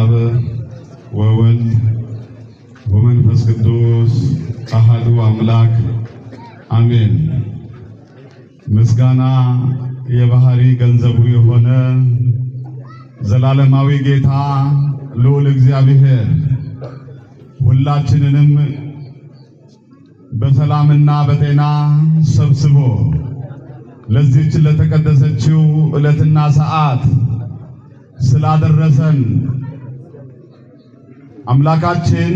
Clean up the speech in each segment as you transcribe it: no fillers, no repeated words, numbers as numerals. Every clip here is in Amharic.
አብ ወወልድ ወመንፈስ ቅዱስ አሐዱ አምላክ አሜን። ምስጋና የባህሪ ገንዘቡ የሆነ ዘላለማዊ ጌታ ልዑል እግዚአብሔር ሁላችንንም በሰላምና በጤና ሰብስቦ ለዚህች ለተቀደሰችው ዕለትና ሰዓት ስላደረሰን አምላካችን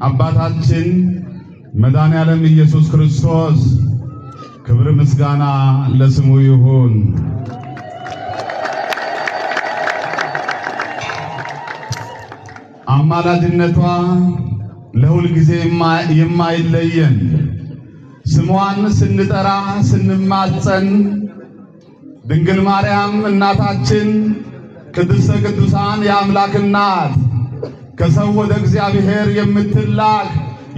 አባታችን መድኃኔዓለም ኢየሱስ ክርስቶስ ክብር ምስጋና ለስሙ ይሁን። አማላጅነቷ ለሁል ጊዜ የማይለየን ስሟን ስንጠራ ስንማጸን ድንግል ማርያም እናታችን ቅድስተ ቅዱሳን የአምላክ እናት ከሰው ወደ እግዚአብሔር የምትላክ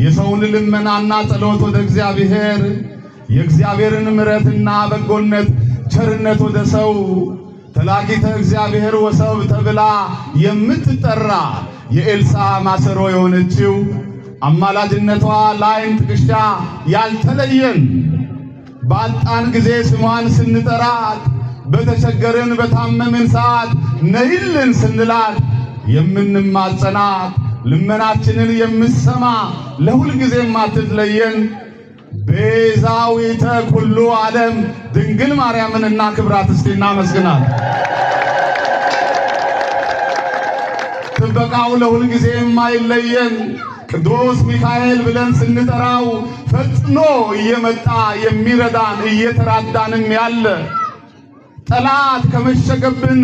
የሰውን ልመናና ጸሎት ወደ እግዚአብሔር የእግዚአብሔርን ምሕረትና በጎነት ቸርነት ወደ ሰው ተላኪተ እግዚአብሔር ወሰብ ተብላ የምትጠራ የኤልሳ ማሰሮ የሆነችው አማላጅነቷ ላይን ትከሻ ያልተለየን ባጣን ጊዜ ስሟን ስንጠራት በተቸገርን በታመምን ሰዓት ነይልን ስንላት የምንማጸናት ልመናችንን የምትሰማ ለሁል ጊዜ ማትለየን ቤዛዊተ ኩሉ ዓለም ድንግል ማርያምንና ክብራት እስቲ እናመስግናት። ጥበቃው ለሁል ጊዜ የማይለየን ቅዱስ ሚካኤል ብለን ስንጠራው ፈጥኖ እየመጣ የሚረዳን እየተራዳንም ያለ ጠላት ከመሸገብን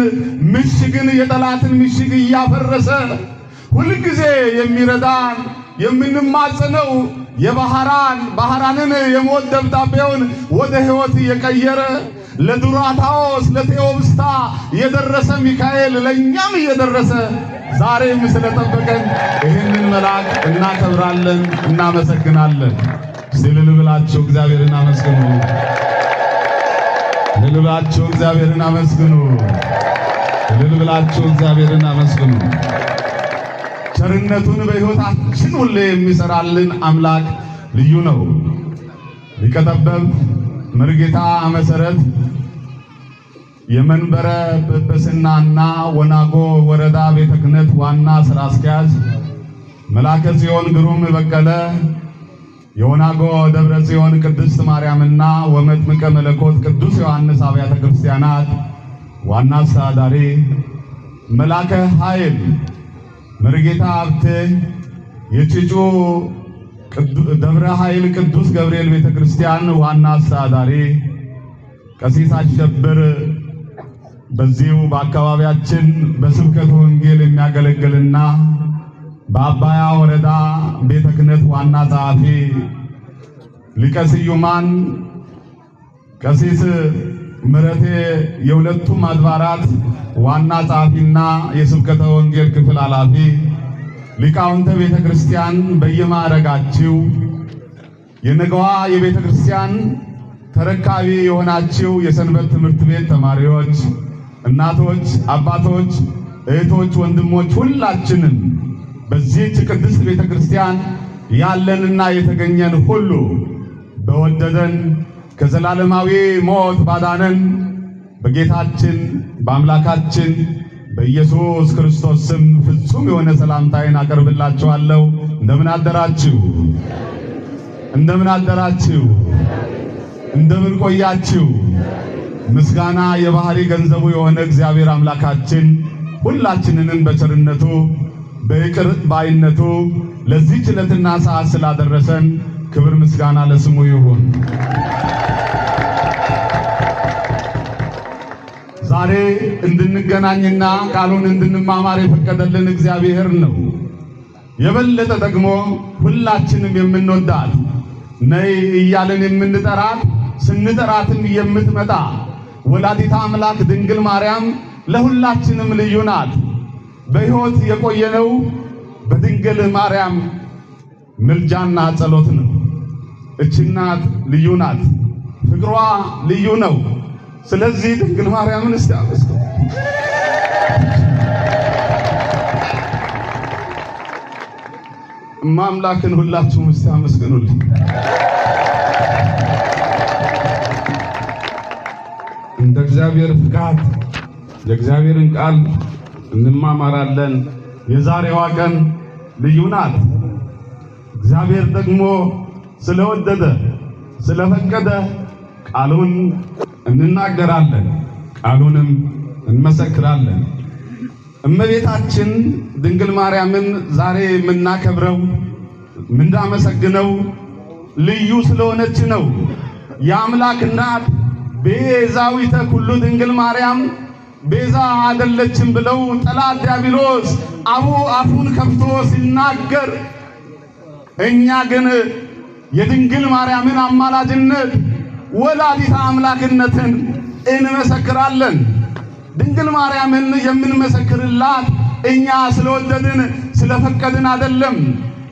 ምሽግን የጠላትን ምሽግ እያፈረሰ ሁል ጊዜ የሚረዳን የምንማጸነው ባህራንን የሞት ደብዳቤውን ወደ ሕይወት እየቀየረ ለዱራታዎስ ለቴዎብስታ የደረሰ ሚካኤል ለኛም እየደረሰ ዛሬም ስለጠበቀን ይህንን መልአክ እናከብራለን፣ እናመሰግናለን። እልል ብላችሁ እግዚአብሔርን አመስግኑ። እልል ብላችሁ እግዚአብሔርን አመስግኑ። እልል ብላችሁ እግዚአብሔርን አመስግኑ። ቸርነቱን በሕይወታችን ሁሌ የሚሰራልን አምላክ ልዩ ነው። ሊቀ ጠበብት መርጌታ መሰረት የመንበረ ጵጵስናና ወናጎ ወረዳ ቤተ ክህነት ዋና ሥራ አስኪያጅ መላከ ጽዮን ግሩም በቀለ የወናጎ ደብረ ጽዮን ቅድስት ማርያምና ወመጥምቀ መለኮት ቅዱስ ዮሐንስ አብያተ ክርስቲያናት ዋና አስተዳዳሪ መላከ ኃይል መርጌታ ሀብቴ የጭጩ ደብረ ኃይል ቅዱስ ገብርኤል ቤተ ክርስቲያን ዋና አስተዳዳሪ ቀሲስ አሸብር በዚሁ በአካባቢያችን በስብከተ ወንጌል የሚያገለግልና በአባያ ወረዳ ቤተ ክህነት ዋና ጸሐፊ ሊቀ ስዩማን ቀሲስ ምረቴ የሁለቱም አድባራት ዋና ጸሐፊና የስብከተ ወንጌል ክፍል ኃላፊ ሊቃውንተ ቤተ ክርስቲያን በየማዕረጋችሁ የነገዋ የቤተ ክርስቲያን ተረካቢ የሆናችሁ የሰንበት ትምህርት ቤት ተማሪዎች፣ እናቶች፣ አባቶች፣ እህቶች፣ ወንድሞች ሁላችንም በዚህች ቅድስት ቤተ ክርስቲያን ያለንና የተገኘን ሁሉ በወደደን ከዘላለማዊ ሞት ባዳነን በጌታችን በአምላካችን በኢየሱስ ክርስቶስ ስም ፍጹም የሆነ ሰላምታዬን አቀርብላችኋለሁ። እንደምን አደራችሁ? እንደምን አደራችሁ? እንደምን ቆያችሁ? ምስጋና የባህሪ ገንዘቡ የሆነ እግዚአብሔር አምላካችን ሁላችንንም በቸርነቱ በይቅር ባይነቱ ለዚህች ዕለትና ሰዓት ስላደረሰን ክብር ምስጋና ለስሙ ይሁን። ዛሬ እንድንገናኝና ቃሉን እንድንማማር የፈቀደልን እግዚአብሔር ነው። የበለጠ ደግሞ ሁላችንም የምንወዳት ነይ እያለን የምንጠራት ስንጠራትም የምትመጣ ወላዲተ አምላክ ድንግል ማርያም ለሁላችንም ልዩ ናት። በሕይወት የቆየነው በድንግል ማርያም ምልጃና ጸሎት ነው። እቺ እናት ልዩ ናት። ፍቅሯ ልዩ ነው። ስለዚህ ድንግል ማርያምን እስቲ አመስግኑ። ማምላክን ሁላችሁም እስቲ አመስግኑልኝ። እንደ እግዚአብሔር ፍቃድ የእግዚአብሔርን ቃል እንማማራለን። የዛሬዋ ቀን ልዩ ናት። እግዚአብሔር ደግሞ ስለወደደ ስለፈቀደ ቃሉን እንናገራለን፣ ቃሉንም እንመሰክራለን። እመቤታችን ድንግል ማርያምን ዛሬ የምናከብረው የምናመሰግነው ልዩ ስለሆነች ነው። የአምላክ እናት ቤዛዊተ ኩሉ ድንግል ማርያም ቤዛ አይደለችም ብለው ጠላት ዲያብሎስ አፉን ከፍቶ ሲናገር፣ እኛ ግን የድንግል ማርያምን አማላጅነት ወላዲተ አምላክነትን እንመሰክራለን። ድንግል ማርያምን የምንመሰክርላት እኛ ስለወደድን ስለፈቀድን አይደለም።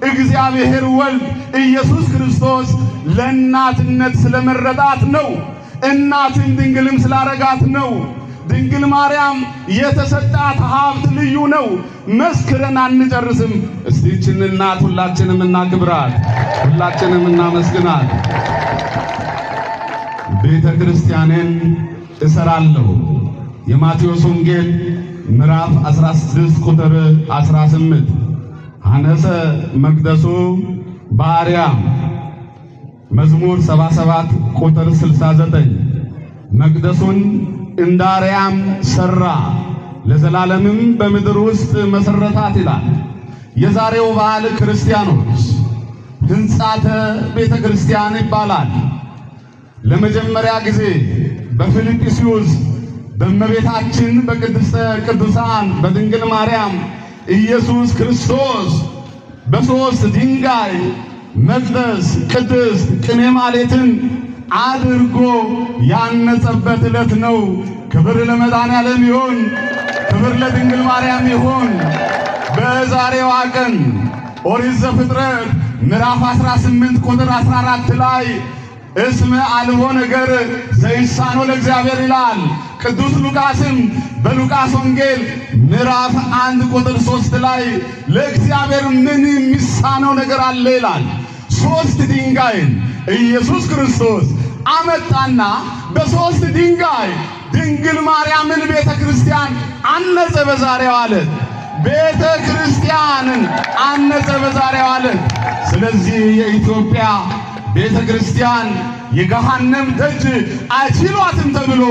እግዚአብሔር ወልድ ኢየሱስ ክርስቶስ ለእናትነት ስለመረጣት ነው። እናትን ድንግልም ስላረጋት ነው። ድንግል ማርያም የተሰጣት ሀብት ልዩ ነው። መስክረን አንጨርስም። እስቲ ይህችን እናት ሁላችንም እናክብራት፣ ሁላችንም እናመስግናት። ቤተ ክርስቲያንን እሰራለሁ። የማቴዎስ ወንጌል ምዕራፍ 16 ቁጥር 18 ሐነሰ መቅደሱ በአርያም። መዝሙር 77 ቁጥር 69 መቅደሱን እንደ አርያም ሰራ ለዘላለምም በምድር ውስጥ መሰረታት ይላል። የዛሬው በዓል ክርስቲያኖች ሕንጻተ ቤተ ክርስቲያን ይባላል። ለመጀመሪያ ጊዜ በፊልጵስዩስ በእመቤታችን በቅድስተ ቅዱሳን በድንግል ማርያም ኢየሱስ ክርስቶስ በሶስት ድንጋይ መቅደስ ቅድስት ቅኔ ማኅሌትን አድርጎ ያነጸበት ዕለት ነው። ክብር ለመድኃኔዓለም ይሁን፣ ክብር ለድንግል ማርያም ይሁን። በዛሬዋ ቀን ኦሪት ዘፍጥረት ምዕራፍ 18 ቁጥር 14 ላይ እስመ አልቦ ነገር ዘይሳኖ ለእግዚአብሔር ይላል። ቅዱስ ሉቃስም በሉቃስ ወንጌል ምዕራፍ 1 ቁጥር 3 ላይ ለእግዚአብሔር ምን የሚሳነው ነገር አለ ይላል። ሶስት ድንጋይን ኢየሱስ ክርስቶስ አመጣና በሶስት ድንጋይ ድንግል ማርያምን ቤተ ክርስቲያን አነጸ። በዛሬው ዕለት ቤተ ክርስቲያንን አነጸ በዛሬው ዕለት። ስለዚህ የኢትዮጵያ ቤተ ክርስቲያን የገሃነም ደጅ አይችሏትም ተብሎ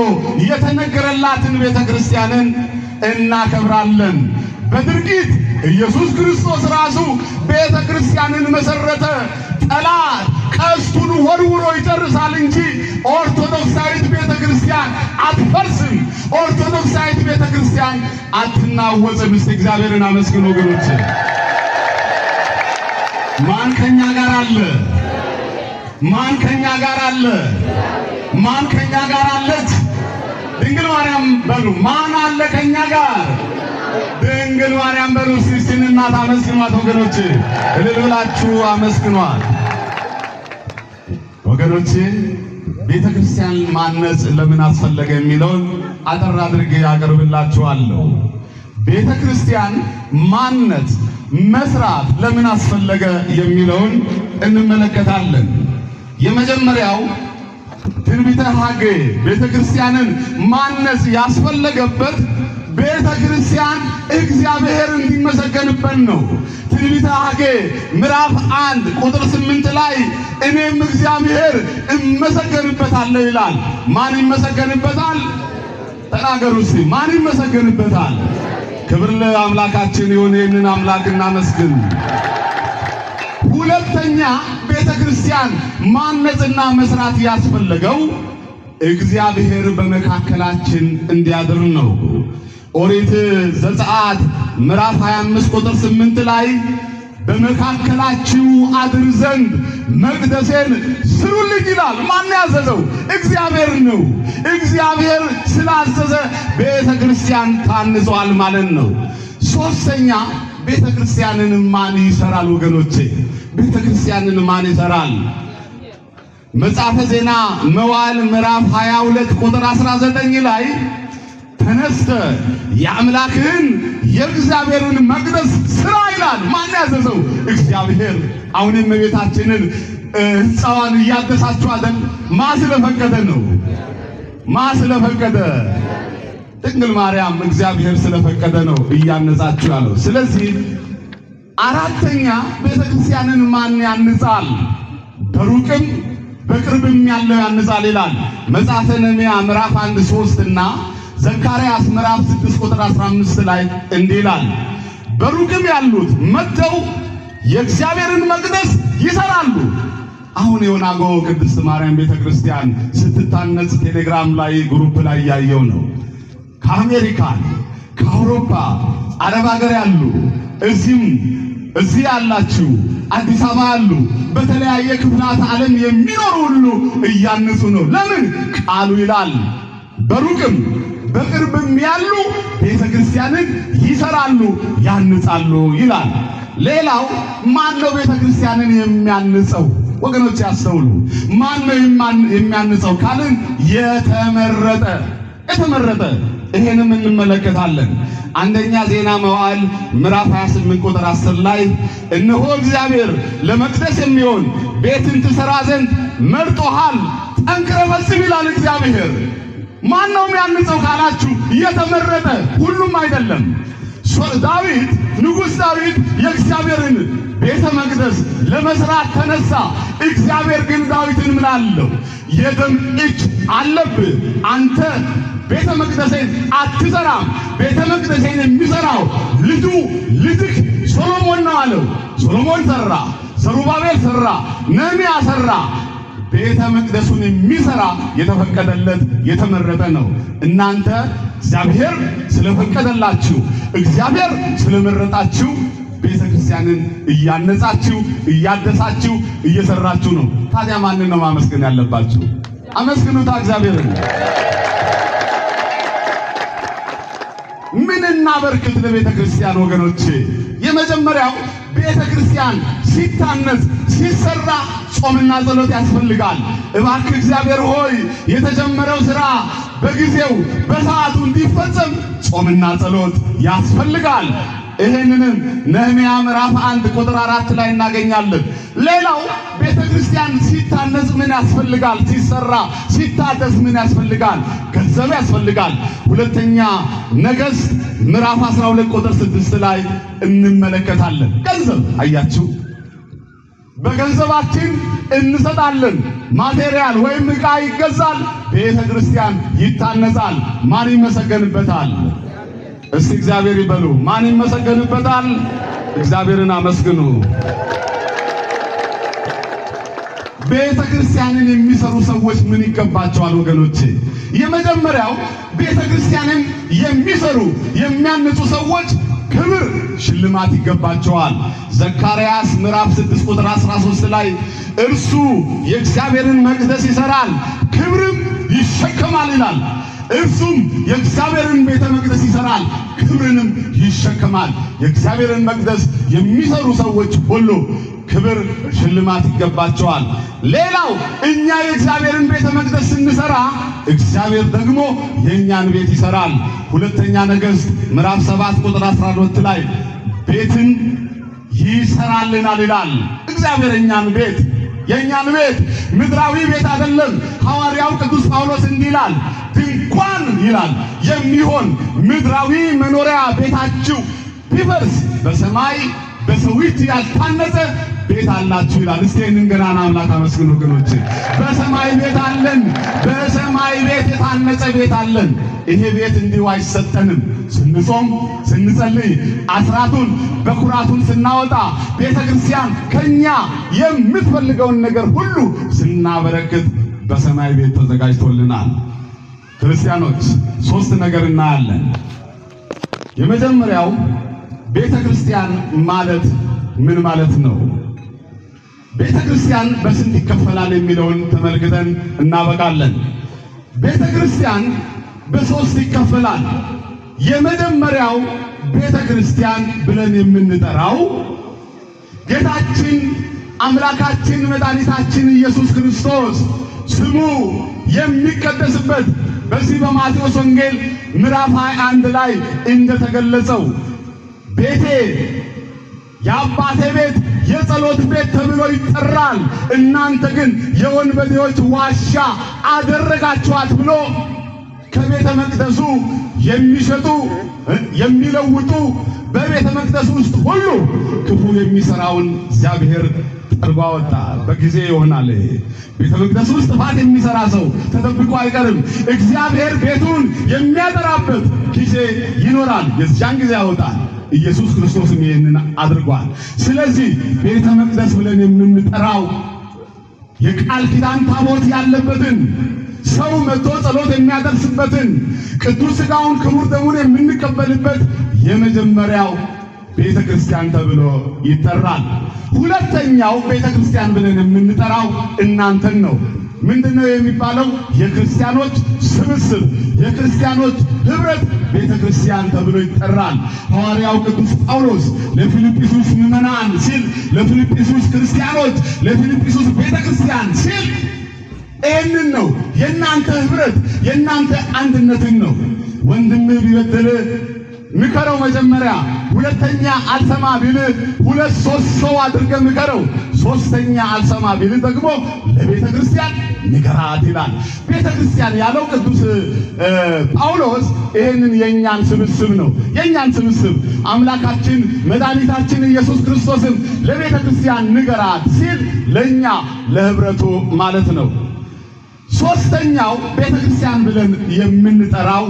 የተነገረላትን ቤተ ክርስቲያንን እናከብራለን። በድርጊት ኢየሱስ ክርስቶስ ራሱ ቤተ ክርስቲያንን መሰረተ። ጠላት ቀስቱን ወርውሮ ይጨርሳል እንጂ ኦርቶዶክሳዊት ቤተ ክርስቲያን አትፈርስም። ኦርቶዶክሳዊት ቤተ ክርስቲያን አትናወጽም። እስቲ እግዚአብሔርን አመስግኑ ወገኖች። ማን ከኛ ጋር አለ? ማን ከኛ ጋር አለ? ማን ከኛ ጋር አለች? ድንግል ማርያም በሉ። ማን አለ ከኛ ጋር? ድንግል ማርያም በሉ። እስቲ እናት አመስግኗት ወገኖች፣ እልል ብላችሁ አመስግኗት ወገኖች። ቤተ ክርስቲያን ማነጽ ለምን አስፈለገ የሚለውን አጠር አድርጌ ያቀርብላችኋለሁ። ቤተ ክርስቲያን ማነጽ መስራት ለምን አስፈለገ የሚለውን እንመለከታለን። የመጀመሪያው ትንቢተ ሐጌ ቤተ ክርስቲያንን ማነጽ ያስፈለገበት ቤተ ክርስቲያን እግዚአብሔር እንዲመሰገንበት ነው። ትንቢተ ሐጌ ምዕራፍ 1 ቁጥር 8 ላይ እኔም እግዚአብሔር እመሰገንበታለሁ ይላል። ማን ይመሰገንበታል? ተናገሩ እስቲ። ማን ይመሰገንበታል? ክብር ለአምላካችን ይሁን። ይህንን አምላክ እናመስግን። ሁለተኛ ቤተ ክርስቲያን ማነጽና መስራት ያስፈለገው እግዚአብሔር በመካከላችን እንዲያድር ነው። ኦሪት ዘጸአት ምዕራፍ 25 ቁጥር 8 ላይ በመካከላችሁ አድር ዘንድ መቅደሴን ስሩልኝ ይላል። ማን ያዘዘው? እግዚአብሔር ነው። እግዚአብሔር ስላዘዘ ቤተ ክርስቲያን ታንጿል ማለት ነው። ሶስተኛ ቤተ ክርስቲያንን ማን ይሰራል ወገኖቼ? ቤተ ክርስቲያንን ማን ይሰራል? መጽሐፈ ዜና መዋዕል ምዕራፍ 22 ቁጥር 19 ላይ ተነስተ የአምላክህን የእግዚአብሔርን መቅደስ ስራ ይላል። ማን ያዘዘው? እግዚአብሔር። አሁን እመቤታችንን ሕንፃዋን እያደሳችሁ አይደል? ማን ስለፈቀደ ነው? ማን ስለፈቀደ? ድንግል ማርያም እግዚአብሔር ስለፈቀደ ነው እያነጻችሁ ያለው። ስለዚህ አራተኛ ቤተክርስቲያንን ማን ያንጻል? በሩቅም በቅርብም ያለው ያንጻል ይላል መጽሐፈ ነህምያ ምዕራፍ 1:3 እና ዘካርያስ ምዕራፍ 6 ቁጥር 15 ላይ እንዲህ ይላል፣ በሩቅም ያሉት መጥተው የእግዚአብሔርን መቅደስ ይሰራሉ። አሁን የወናጎ ቅድስት ማርያም ቤተክርስቲያን ስትታነጽ ቴሌግራም ላይ ግሩፕ ላይ ያየው ነው። ከአሜሪካ፣ ከአውሮፓ፣ አረብ ሀገር ያሉ እዚህ ያላችሁ አዲስ አበባ ያሉ በተለያየ ክፍላት ዓለም የሚኖሩ ሁሉ እያነጹ ነው። ለምን? ቃሉ ይላል በሩቅም በቅርብም ያሉ ቤተክርስቲያንን ይሰራሉ፣ ያንጻሉ ይላል። ሌላው ማን ነው ቤተክርስቲያንን የሚያንጸው? ወገኖች ያስተውሉ። ማን ነው የሚያንጸው ካልን የተመረጠ። ይሄንም እንመለከታለን። አንደኛ ዜና መዋዕል ምዕራፍ 28 ቁጥር 10 ላይ እነሆ እግዚአብሔር ለመቅደስ የሚሆን ቤትን ትሰራ ዘንድ መርጦሃል፣ ጠንክረህ ፈጽም ይላል እግዚአብሔር። ማን ነው የሚያንጸው ካላችሁ የተመረጠ፣ ሁሉም አይደለም። ዳዊት ንጉሥ ዳዊት የእግዚአብሔርን ቤተ መቅደስ ለመስራት ተነሳ። እግዚአብሔር ግን ዳዊትን ምን አለው? የደም እጅ አለብህ፣ አንተ ቤተ መቅደሴን አትሰራም፣ ቤተ መቅደሴን የሚሰራው ልጅህ ሶሎሞን ነው አለው። ሶሎሞን ሰራ፣ ዘሩባቤል ሰራ፣ ነህምያ ሰራ። ቤተ መቅደሱን የሚሰራ የተፈቀደለት የተመረጠ ነው። እናንተ እግዚአብሔር ስለፈቀደላችሁ፣ እግዚአብሔር ስለመረጣችሁ ቤተ ክርስቲያንን እያነጻችሁ እያደሳችሁ እየሰራችሁ ነው። ታዲያ ማንን ነው ማመስገን ያለባችሁ? አመስግኑታ እግዚአብሔርን። ምን እናበርክት ለቤተ ክርስቲያን ወገኖቼ? የመጀመሪያው ቤተ ክርስቲያን ሲታነጽ ሲሰራ ጾምና ጸሎት ያስፈልጋል። እባክህ እግዚአብሔር ሆይ የተጀመረው ሥራ በጊዜው በሰዓቱ እንዲፈጸም ጾምና ጸሎት ያስፈልጋል። ይሄንንም ነህምያ ምዕራፍ 1 ቁጥር 4 ላይ እናገኛለን። ሌላው ቤተ ክርስቲያን ሲታነጽ ምን ያስፈልጋል? ሲሰራ ሲታደስ ምን ያስፈልጋል? ገንዘብ ያስፈልጋል። ሁለተኛ ነገሥት ምዕራፍ 12 ቁጥር 6 ላይ እንመለከታለን። ገንዘብ አያችሁ፣ በገንዘባችን እንሰጣለን። ማቴሪያል ወይም ዕቃ ይገዛል፣ ቤተ ክርስቲያን ይታነጻል። ማን ይመሰገንበታል? እስቲ እግዚአብሔር ይበሉ። ማን ይመሰገንበታል? እግዚአብሔርን አመስግኑ። ቤተ ክርስቲያንን የሚሰሩ ሰዎች ምን ይገባቸዋል ወገኖቼ? የመጀመሪያው ቤተ ክርስቲያንን የሚሰሩ የሚያንጹ ሰዎች ክብር ሽልማት ይገባቸዋል። ዘካርያስ ምዕራፍ 6 ቁጥር 13 ላይ እርሱ የእግዚአብሔርን መቅደስ ይሰራል፣ ክብርም ይሸከማል ይላል። እርሱም የእግዚአብሔርን ቤተ መቅደስ ይሰራል፣ ክብርንም ይሸከማል። የእግዚአብሔርን መቅደስ የሚሰሩ ሰዎች ሁሉ ክብር ሽልማት ይገባቸዋል። ሌላው እኛ የእግዚአብሔርን ቤተ መቅደስ ስንሰራ እግዚአብሔር ደግሞ የእኛን ቤት ይሰራል። ሁለተኛ ነገሥት ምዕራፍ 7 ቁጥር 12 ላይ ቤትን ይሰራልናል ይላል። እግዚአብሔር የእኛን ቤት ምድራዊ ቤት አይደለም። ሐዋርያው ቅዱስ ጳውሎስ እንዲህ ይላል፣ ድንኳን ይላል የሚሆን ምድራዊ መኖሪያ ቤታችሁ ቢፈርስ በሰማይ በሰው እጅ ያልታነጸ ቤት አላችሁ ይላል። እስቲ ይህንን ገናና አምላክ አመስግኑ ወገኖቼ። በሰማይ ቤት አለን፣ በሰማይ ቤት የታነጸ ቤት አለን። ይሄ ቤት እንዲሁ አይሰጠንም። ስንጾም ስንጸልይ፣ አስራቱን በኩራቱን ስናወጣ፣ ቤተ ክርስቲያን ከኛ የምትፈልገውን ነገር ሁሉ ስናበረክት በሰማይ ቤት ተዘጋጅቶልናል። ክርስቲያኖች 3 ነገር እናያለን። የመጀመሪያው ቤተ ክርስቲያን ማለት ምን ማለት ነው? ቤተ ክርስቲያን በስንት ይከፈላል የሚለውን ተመልክተን እናበቃለን። ቤተ ክርስቲያን በ3 ይከፈላል። የመጀመሪያው ቤተ ክርስቲያን ብለን የምንጠራው ጌታችን አምላካችን መድኃኒታችን ኢየሱስ ክርስቶስ ስሙ የሚቀደስበት በዚህ በማቴዎስ ወንጌል ምዕራፍ 21 ላይ እንደተገለጸው ቤቴ የአባቴ ቤት የጸሎት ቤት ተብሎ ይጠራል፣ እናንተ ግን የወንበዴዎች ዋሻ አደረጋችኋት ብሎ ከቤተ መቅደሱ የሚሸጡ የሚለውጡ በቤተ መቅደሱ ውስጥ ሁሉ ክፉ የሚሰራውን እግዚአብሔር ጠርጎ አወጣ። በጊዜ ይሆናል። ቤተ መቅደሱ ውስጥ ጥፋት የሚሰራ ሰው ተጠብቆ አይቀርም። እግዚአብሔር ቤቱን የሚያጠራበት ጊዜ ይኖራል። የዚያን ጊዜ ያወጣል። ኢየሱስ ክርስቶስም ይህንን አድርጓል። ስለዚህ ቤተ መቅደስ ብለን የምንጠራው የቃል ኪዳን ታቦት ያለበትን ሰው መጥቶ ጸሎት የሚያደርስበትን ቅዱስ ሥጋውን ክቡር ደሙን የምንቀበልበት የመጀመሪያው ቤተ ክርስቲያን ተብሎ ይጠራል። ሁለተኛው ቤተ ክርስቲያን ብለን የምንጠራው እናንተን ነው። ምንድነው የሚባለው? የክርስቲያኖች ስብስብ፣ የክርስቲያኖች ህብረት ቤተ ክርስቲያን ተብሎ ይጠራል። ሐዋርያው ቅዱስ ጳውሎስ ለፊልጵስዩስ ምዕመናን ሲል፣ ለፊልጵስዩስ ክርስቲያኖች፣ ለፊልጵስዩስ ቤተ ክርስቲያን ሲል ይህንን ነው። የእናንተ ህብረት የእናንተ አንድነትን ነው። ወንድምህ ቢበድል ምከረው መጀመሪያ፣ ሁለተኛ አልሰማ ቢል ሁለት ሶስት ሰው አድርገህ ምከረው፣ ሶስተኛ አልሰማ ቢል ደግሞ ለቤተ ክርስቲያን ንገራት ይላል። ቤተ ክርስቲያን ያለው ቅዱስ ጳውሎስ ይህንን የእኛን ስብስብ ነው። የእኛን ስብስብ አምላካችን መድኃኒታችን ኢየሱስ ክርስቶስን ለቤተ ክርስቲያን ንገራት ሲል ለእኛ ለህብረቱ ማለት ነው። ሶስተኛው ቤተ ክርስቲያን ብለን የምንጠራው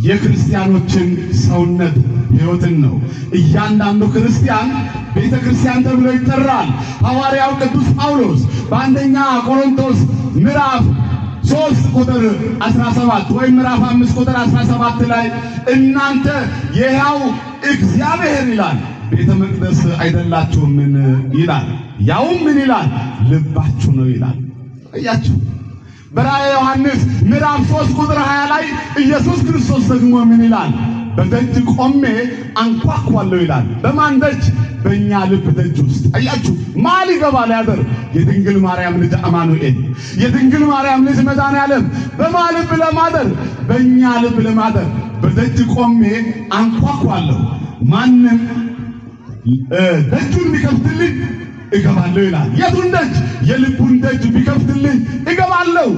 የክርስቲያኖችን ሰውነት ሕይወትን ነው። እያንዳንዱ ክርስቲያን ቤተ ክርስቲያን ተብሎ ይጠራል። ሐዋርያው ቅዱስ ጳውሎስ በአንደኛ ቆሮንቶስ ምዕራፍ 3 ቁጥር 17 ወይም ምዕራፍ 5 ቁጥር 17 ላይ እናንተ የሕያው እግዚአብሔር ይላል ቤተ መቅደስ አይደላችሁምን ይላል። ያውም ምን ይላል? ልባችሁ ነው ይላል። አያችሁ። በራእየ ዮሐንስ ምዕራፍ 3 ቁጥር 20 ላይ ኢየሱስ ክርስቶስ ደግሞ ምን ይላል? በደጅ ቆሜ አንኳኳለሁ ይላል። በማን ደጅ? በእኛ ልብ ደጅ ውስጥ። አያችሁ። ማን ይገባል ያደር? የድንግል ማርያም ልጅ አማኑኤል፣ የድንግል ማርያም ልጅ መድኃኔዓለም በማን ልብ ለማደር? በእኛ ልብ ለማደር። በደጅ ቆሜ አንኳኳለሁ፣ ማንም ደጁን ቢከፍትልኝ እገባለሁ ይላል። የቱን ደጅ? የልቡን ደጅ ቢከፍትልኝ እገባለሁ።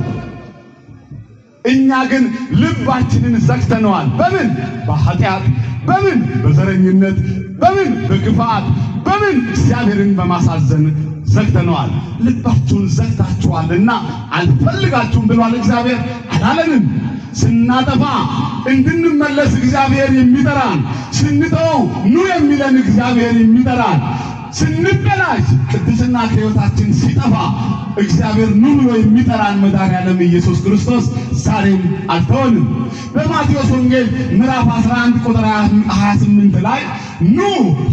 እኛ ግን ልባችንን ዘግተነዋል። በምን? በኃጢአት፣ በምን? በዘረኝነት፣ በምን? በክፋት፣ በምን? እግዚአብሔርን በማሳዘን ዘግተነዋል። ልባችሁን ዘግታችኋልና አልፈልጋችሁም ብሏል እግዚአብሔር። አላለንም። ስናጠፋ እንድንመለስ እግዚአብሔር የሚጠራን፣ ስንተው ኑ የሚለን እግዚአብሔር የሚጠራን፣ ስንበላሽ ቅድስና ከሕይወታችን ሲጠፋ እግዚአብሔር ኑ ብሎ የሚጠራን መድኃኔዓለም ኢየሱስ ክርስቶስ ዛሬም አልተወንም። በማቴዎስ ወንጌል ምዕራፍ 11 ቁጥር 28 ላይ ኑ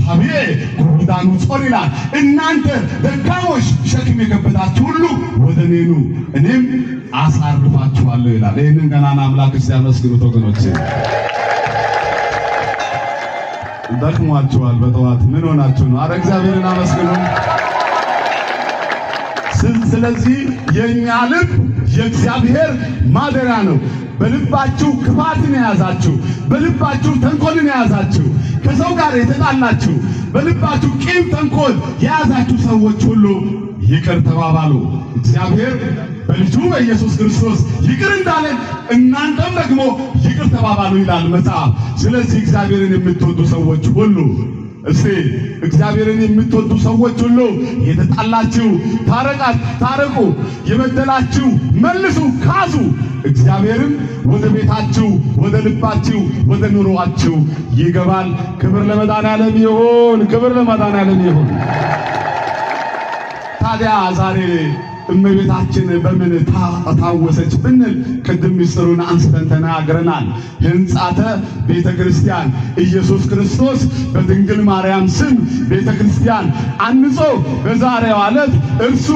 ሀብዬ ጉርዳኑ ጾር ይላል። እናንተ ደካሞች ሸክም የከበዳችሁ ሁሉ ወደ እኔ ኑ እኔም አሳርፋችኋለሁ ይላል። ይህንን ገናና አምላክ ሲያመስግኑት ወገኖቼ፣ ደክሟችኋል። በጠዋት ምን ሆናችሁ ነው? አረ እግዚአብሔርን አመስግኑ። ስለዚህ የኛ ልብ የእግዚአብሔር ማደሪያ ነው። በልባችሁ ክፋትን የያዛችሁ፣ በልባችሁ ተንኮልን የያዛችሁ፣ ከሰው ጋር የተጣላችሁ፣ በልባችሁ ቂም ተንኮል የያዛችሁ ሰዎች ሁሉ ይቅር ተባባሉ። እግዚአብሔር በልጁ በኢየሱስ ክርስቶስ ይቅር እንዳለን እናንተም ደግሞ ይቅር ተባባሉ ይላል መጽሐፍ። ስለዚህ እግዚአብሔርን የምትወዱ ሰዎች ሁሉ እስቲ እግዚአብሔርን የምትወዱ ሰዎች ሁሉ የተጣላችሁ ታረቁ፣ የበደላችሁ መልሱ፣ ካሱ። እግዚአብሔርም ወደ ቤታችሁ፣ ወደ ልባችሁ፣ ወደ ኑሮአችሁ ይገባል። ክብር ለመድኃኔዓለም ይሁን፣ ክብር ለመድኃኔዓለም ይሁን። ታዲያ ዛሬ እመቤታችን በምን ታወሰች ብንል ቅድም ምስጢሩን አንስተን ተናግረናል። ሕንጻተ ቤተ ክርስቲያን ኢየሱስ ክርስቶስ በድንግል ማርያም ስም ቤተ ክርስቲያን አንጾ በዛሬው ዕለት እርሱ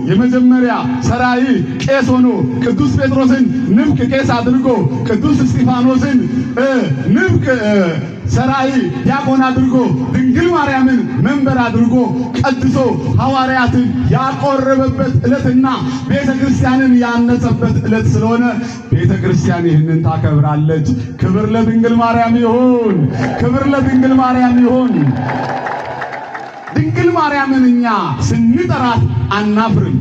የመጀመሪያ ሰራይ ቄስ ሆኖ ቅዱስ ጴጥሮስን ንፍቅ ቄስ አድርጎ ቅዱስ እስጢፋኖስን ንፍቅ ሰራይ ዲያቆን አድርጎ ድንግል ማርያምን መንበር አድርጎ ቀድሶ ሐዋርያትን ያቆረበበት ዕለትና ቤተክርስቲያንን ያነጸበት ዕለት ስለሆነ ቤተክርስቲያን ይህንን ታከብራለች። ክብር ለድንግል ማርያም ይሁን። ክብር ለድንግል ማርያም ይሁን። ድንግል ማርያምን እኛ ስንጠራት አናፍርም።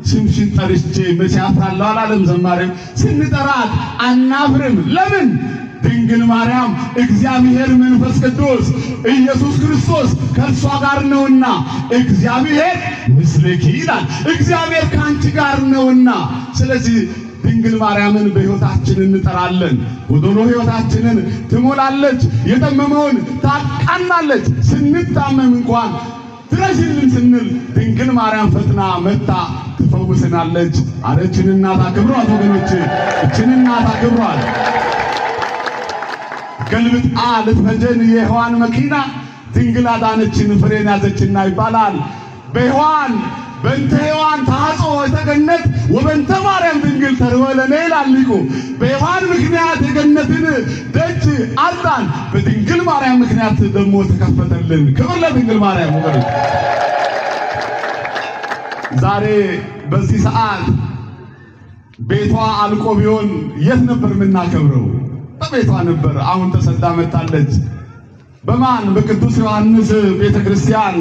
ስምሽን ጠርቼ መቼ አፍራለሁ አላለም ዘማሪው። ስንጠራት አናፍርም። ለምን? ድንግል ማርያም እግዚአብሔር መንፈስ ቅዱስ ኢየሱስ ክርስቶስ ከእርሷ ጋር ነውና፣ እግዚአብሔር ምስሌኪ ይላል። እግዚአብሔር ከአንቺ ጋር ነውና፣ ስለዚህ ድንግል ማርያምን በሕይወታችን እንጠራለን። ጎዶሎ ሕይወታችንን ትሞላለች፣ የጠመመውን ታቃናለች። ስንታመም እንኳን ድረሽልን ስንል ድንግል ማርያም ፈጥና መጣ ትፈውሰናለች። አረችን እናት አክብሯት ወገኖቼ፣ እችን እናት አክብሯት። ገልብጣ ልትፈጀን የሔዋን መኪና ድንግል አዳነችን ፍሬን ያዘችና ይባላል። በሔዋን በእንተ ሔዋን ታጽኦ የተገነት ወበእንተ ማርያም ድንግል ተርወለነ ይላል ሊቁ። በሔዋን ምክንያት የገነትን ደጅ አጣን፣ በድንግል ማርያም ምክንያት ደግሞ ተከፈተልን። ክብር ለድንግል ማርያም ወገኖች። ዛሬ በዚህ ሰዓት ቤቷ አልቆ ቢሆን የት ነበር የምናከብረው? በቤቷ ነበር። አሁን ተሰዳ መጣለች። በማን? በቅዱስ ዮሐንስ ቤተክርስቲያን